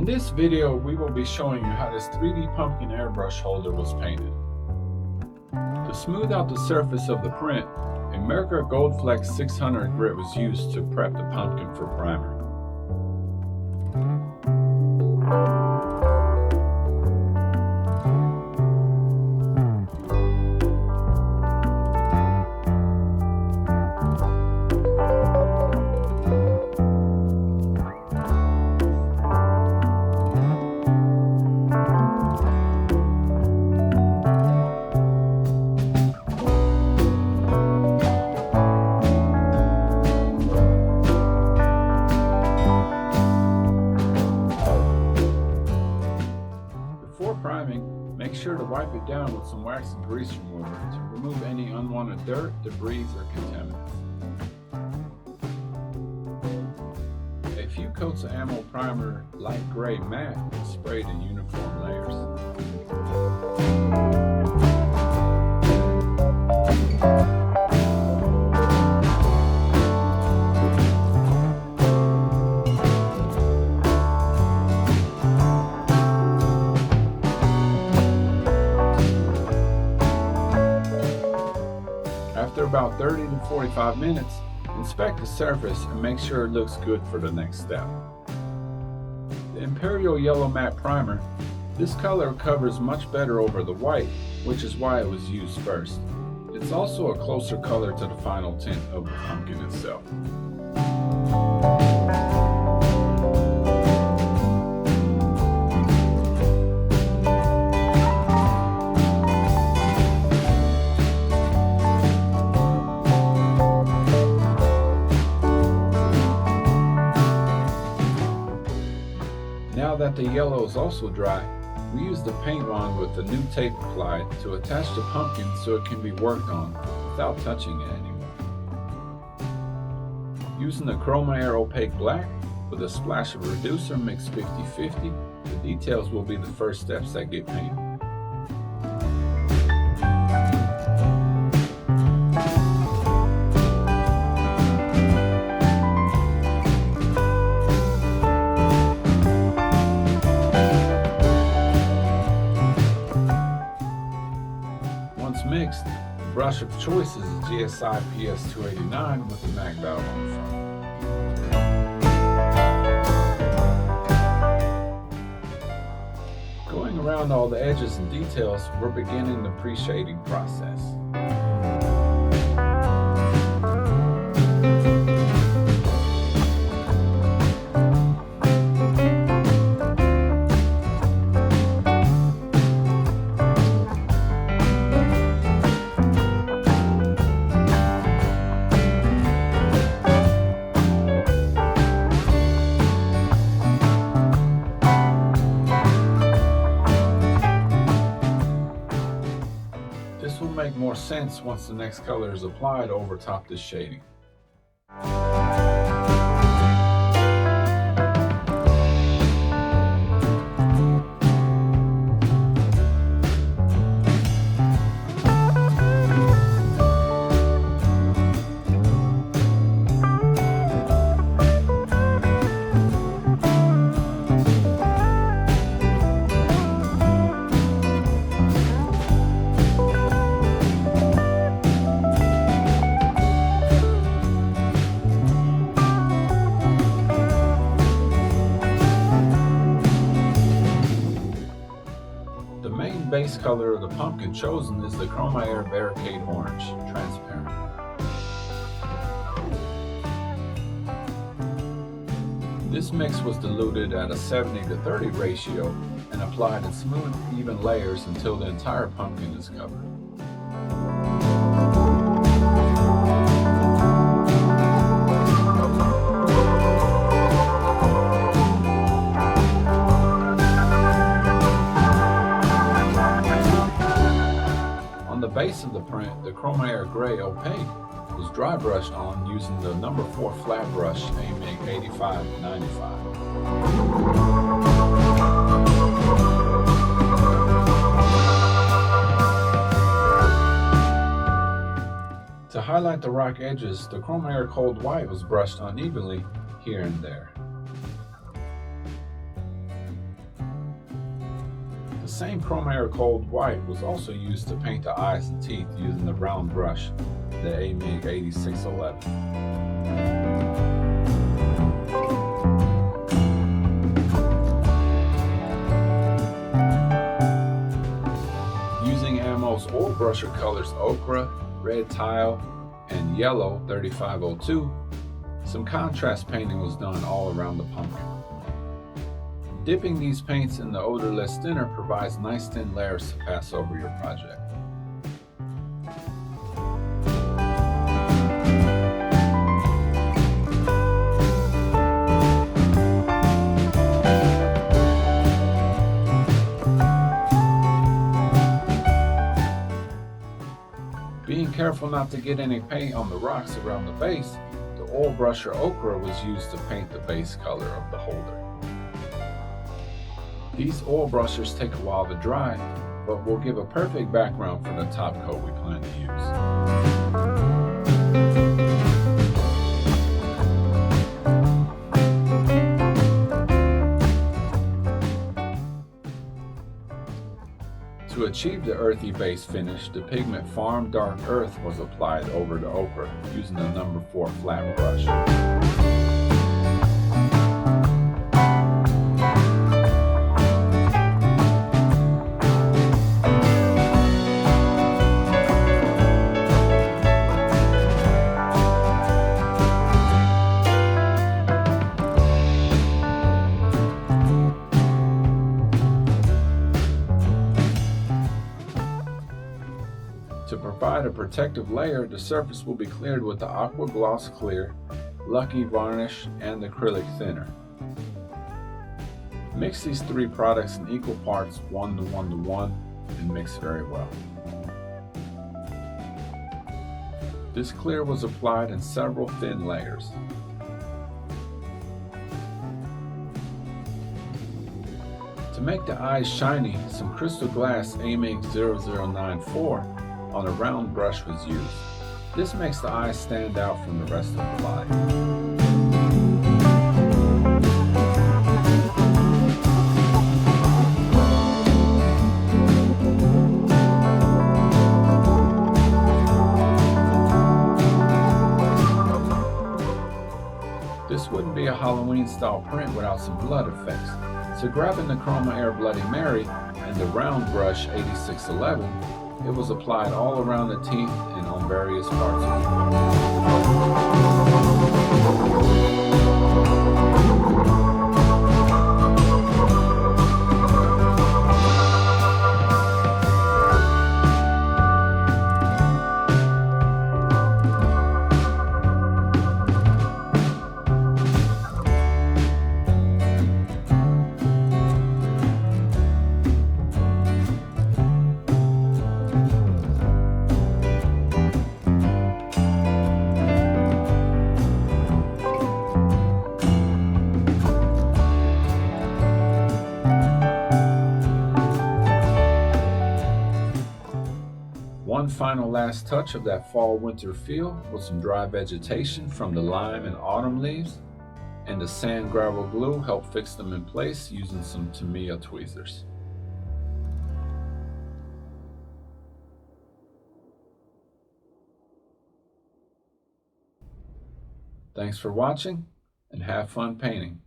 In this video, we will be showing you how this 3D pumpkin airbrush holder was painted. To smooth out the surface of the print, a Mirka Goldflex 600 grit was used to prep the pumpkin for primer. Priming, make sure to wipe it down with some wax and grease remover to remove any unwanted dirt, debris, or contaminants. A few coats of AMMO Primer Light Grey matte is sprayed in uniform layers. After about 30 to 45 minutes, inspect the surface and make sure it looks good for the next step. The Imperial Yellow Matte Primer, this color covers much better over the white, which is why it was used first. It's also a closer color to the final tint of the pumpkin itself. Now that the yellow is also dry, we use the paint wand with the new tape applied to attach the pumpkin so it can be worked on without touching it anymore. Using the ChromaAir Opaque Black with a splash of reducer mixed 50-50, the details will be the first steps that get painted. Once mixed, the brush of choice is a GSI PS-289 with a mag valve on the front. Going around all the edges and details, we're beginning the pre-shading process. This will make more sense once the next color is applied over top this shading. The main base color of the pumpkin chosen is the ChromaAir Barricade Orange, transparent. This mix was diluted at a 70-30 ratio and applied in smooth, even layers until the entire pumpkin is covered. On the base of the print, the ChromaAir Grey Opaque was dry brushed on using the number 4 flat brush AMMO Oilbrushers. To highlight the rock edges, the ChromaAir Cold White was brushed unevenly here and there. same ChromaAir Cold White was also used to paint the eyes and teeth using the round brush, the AMMO Using AMMO's Oilbrusher colors Ochre, Red Tile, and Yellow 3502, some contrast painting was done all around the pumpkin. Dipping these paints in the odorless thinner provides nice thin layers to pass over your project. Being careful not to get any paint on the rocks around the base, the Oilbrusher Ochre was used to paint the base color of the holder. These Oilbrushers take a while to dry, but will give a perfect background for the top coat we plan to use. To achieve the earthy base finish, the pigment Farm Dark Earth was applied over the ochre using the number 4 flat brush. To provide a protective layer, the surface will be cleared with the Aqua Gloss Clear, Lucky Varnish, and the acrylic thinner. Mix these 3 products in equal parts 1 to 1 to 1 and mix very well. This clear was applied in several thin layers. To make the eyes shiny, some crystal glass AMMO-0094 on a round brush was used. This makes the eyes stand out from the rest of the body. This wouldn't be a Halloween style print without some blood effects. So grabbing the ChromaAir Bloody Mary and the round brush 8611, it was applied all around the teeth and on various parts of One final last touch of that fall-winter feel with some dry vegetation from the lime and autumn leaves, and the sand gravel glue helped fix them in place using some Tamiya tweezers. Thanks for watching and have fun painting.